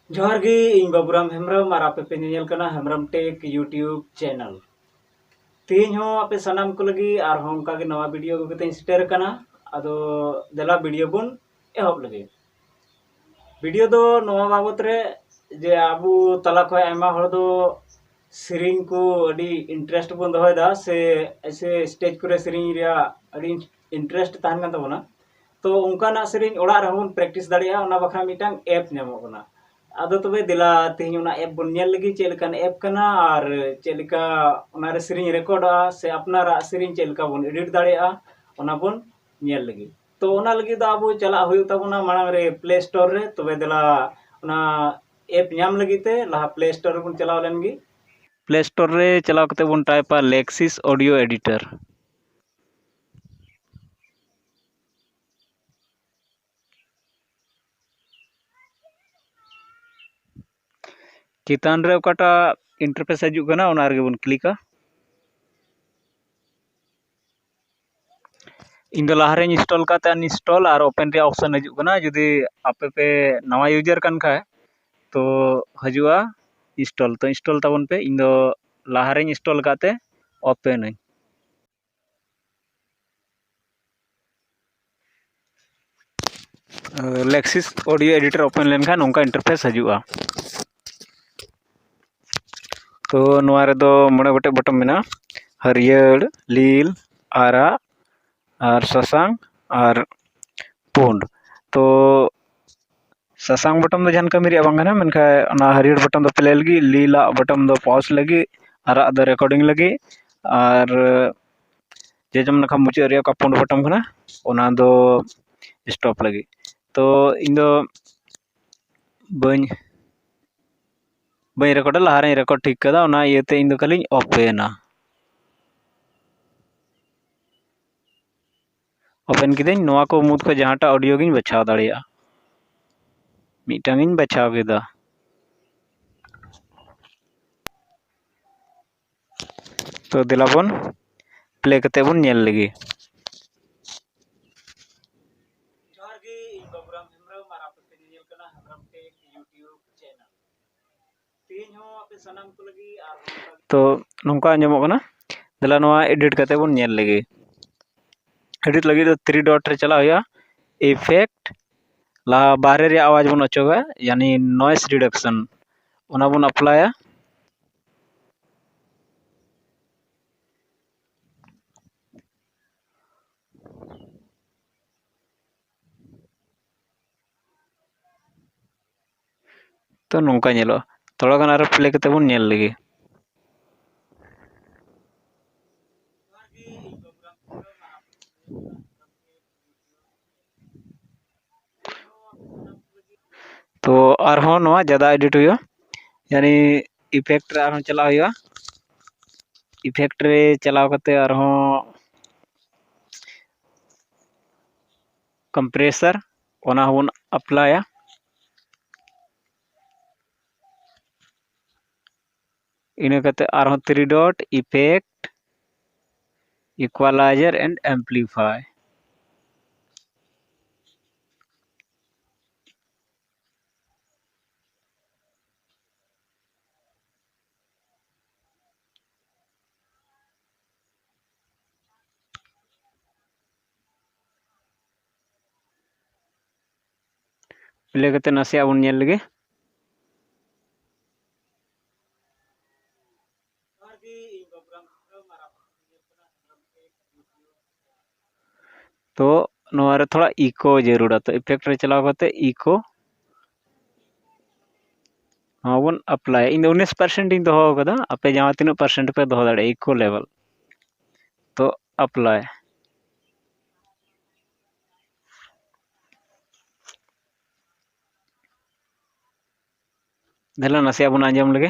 जोहार गे इन बाबूराम हेम्ब्रम और आपे पे नेल कना हेम्ब्रम टेक यूट्यूब चैनल तीन हो आपे सनाम को लगी और हम का के नवा वीडियो को कते सेटर कना अदो देला वीडियो बुन एहब लगे वीडियो दो नवा बाबत रे जे आबू तला खय आयमा हर दो सेरिंग को अडी इंटरेस्ट बन दोहदा से ऐसे स्टेज को सेरिंग रिया अडी इंटरेस्ट ताहन kan tabona तो उनकाना सेरिंग ओड़ा रहबन प्रैक्टिस दाड़िया ओना बखरा मिटांग ऐप ᱧᱟᱢᱚᱜ ᱠᱟᱱᱟ आदो तबे दिला तेहनी ओना ऐप बन नेल लगी चेलकान ऐप कना और चेलका ओना रे सेरिंग रेकॉर्डा से अपनारा सेरिंग चेलका बन एडिट दाड़िया ओना बन नेल लगी तो ओना लगी दा आबो चला हुई तबना मांग रे प्ले स्टोर रे तबे दिला ओना ऐप ᱧᱟᱢ लगी ते लहा प्ले स्टोर बन चलाव लेनगी प्ले स्टोर रे चलाव कते बन टाइपा लेक्सिस ऑडियो एडिटर चितान रे ओकाटा इंटरफेस हजु कना ओना रे बन क्लिका इन लहारे इंस्टॉल करते अनइंस्टॉल और ओपन रे ऑप्शन हजु कना जुदी आपे पे नवा यूजर कन खाए तो हजुआ इंस्टॉल तो इंस्टॉल तबन पे इन लहारे इंस्टॉल करते open Lexis audio editor open लेन खान उनका इंटरफेस हजुआ तो नवा रे दो मोड़े गोटे बटन मेना हरियर लील आरा और ससांग और पुंड तो ससांग बटन दो जहां कमी रे बांगना मेनखा ना हरियर बटन दो प्ले लगी लीला बटन दो पॉज लगी आरा दो रिकॉर्डिंग लगी और जे जम नखा मुचे रे का पुंड बटन कना ओना दो स्टॉप लगी तो इन दो बन रिकॉर्ड लहारे रिकॉर्ड ठीक कदा ओना इयते इन दो खाली ओपन ओपन किदें नवा को मुद को जहांटा ऑडियो गिन बचाव दाड़िया मिटांगिन बचाव केदा तो दिलाबन प्ले कते बन नेल लगी तो नोंका आंजमो कना दिला नवा एडिट कते बन नेल लगी एडिट लगी तो 3 डॉट रे चला हुआ इफेक्ट ला बाहरे रे आवाज बन अचोगा यानी नॉइस रिडक्शन ओना बन अप्लाया तो नोंका नेलो थोड़ा गान आरो प्ले कते बन नेल लगी तो आरहों नवा ज़्यादा एडिट हुआ यानी इफेक्ट रे आरहों चला हुआ इफेक्ट रे चलाव कते आरहों कंप्रेसर ओना बन अप्लाया इना कते आरहों 3 dot effect equalizer and amplify play कते नसे बन नेल लगे तो नवा रे थोड़ा इको जरूर तो इफेक्ट रे चलाव कते इको हाँ बन अप्लाई इन 19% इन दोहो कदा आपे जहाँ तीन परसेंट पे दोहो दाड़े इको लेवल तो अप्लाई देला नसे बन आंजम लगे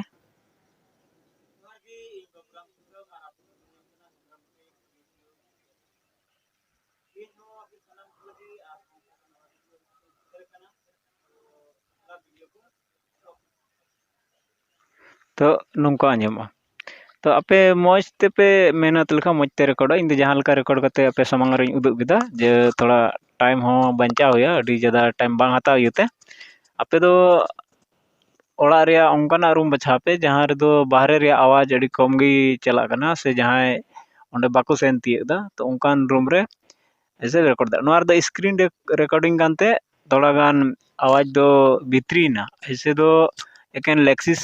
तो नोंका आंजमा तो आपे मौज ते पे मेहनत लेखा मौज ते रिकॉर्ड इन जहाँ लेका रिकॉर्ड करते आपे सामंग रे उदुग केदा जे थोड़ा टाइम हो बंचा हुआ अभी ज़्यादा टाइम बांग हता यूते आपे दो ᱚᱲᱟᱜ ᱨᱮᱭᱟᱜ ᱚᱱᱠᱟᱱᱟᱜ ᱨᱩᱢ ᱵᱟᱪᱷᱟᱣ ᱯᱮ ᱡᱟᱦᱟᱸ ᱨᱮᱫᱚ ᱵᱟᱦᱨᱮ ᱨᱮᱭᱟᱜ ᱟᱣᱟᱡᱽ ᱟᱹᱰᱤ ᱠᱚᱢ ᱜᱮ ᱪᱟᱞᱟᱜ ᱠᱟᱱᱟ ᱥᱮ ᱡᱟᱦᱟᱸᱭ ᱚᱸᱰᱮ ᱵᱟᱠᱚ ᱥᱮᱱ ᱛᱤᱭᱳᱜ ᱮᱫᱟ, ᱛᱚ ᱚᱱᱠᱟᱱ ᱨᱩᱢ ᱨᱮ ऐसे রেকর্ড ᱫᱟ। ᱱᱚᱣᱟ ᱨᱮᱫᱚ ᱥᱠᱨᱤᱱ রেকর্ডিং ᱠᱟᱱᱛᱮ ᱛᱷᱚᱲᱟ ᱜᱟᱱ ᱟᱣᱟᱡᱽ ᱫᱚ ᱵᱷᱤᱛᱨᱤᱭᱮᱱᱟ। ऐसे ᱫᱚ ᱮᱠᱮᱱ ᱞᱮᱠᱥᱤᱥ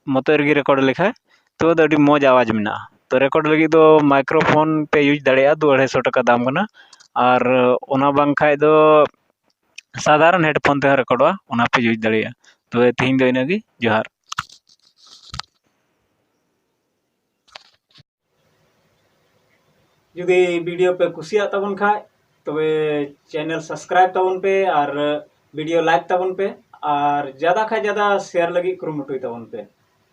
ᱢᱚᱛᱚ ᱨᱮᱜᱮ রেকর্ড ᱞᱮᱠᱷᱟᱡ তো ᱟᱹᱰᱤ ᱢᱚᱡᱽ ᱟᱣᱟᱡᱽ ᱢᱮᱱᱟᱜᱼᱟ। তো রেকর্ড ᱞᱟᱹᱜᱤᱫ ᱫᱚ মাইক্রোফোন ᱯᱮ ᱤᱭᱩᱡᱽ ᱫᱟᱲᱮᱭᱟᱜᱼᱟ, 250 টাকা দাম ᱠᱟᱱᱟ। ᱟᱨ ᱚᱱᱟ ᱵᱟᱝᱠᱷᱟᱡ ᱫᱚ সাধারণ হেডফোন ᱛᱮᱦᱚᱸ রেকর্ডᱚᱜᱼᱟ, ᱚᱱᱟ ᱯᱮ ᱤᱭᱩᱡᱽ ᱫᱟᱲᱮᱭᱟᱜᱼᱟ। ᱛᱚᱵᱮ ᱛᱮᱦᱮᱧ ᱫᱚ ᱤᱱᱟᱹᱜᱮ, ᱡᱚᱦᱟᱨ। যদি ভিডিও পে কুসিয়াত তাবন খায় তবে চ্যানেল সাবস্ক্রাইব তাবন পে আর ভিডিও লাইক তাবন পে আর ज़्यादा খায় ज़्यादा শেয়ার লাগি কুরুমুটুই তাবন পে।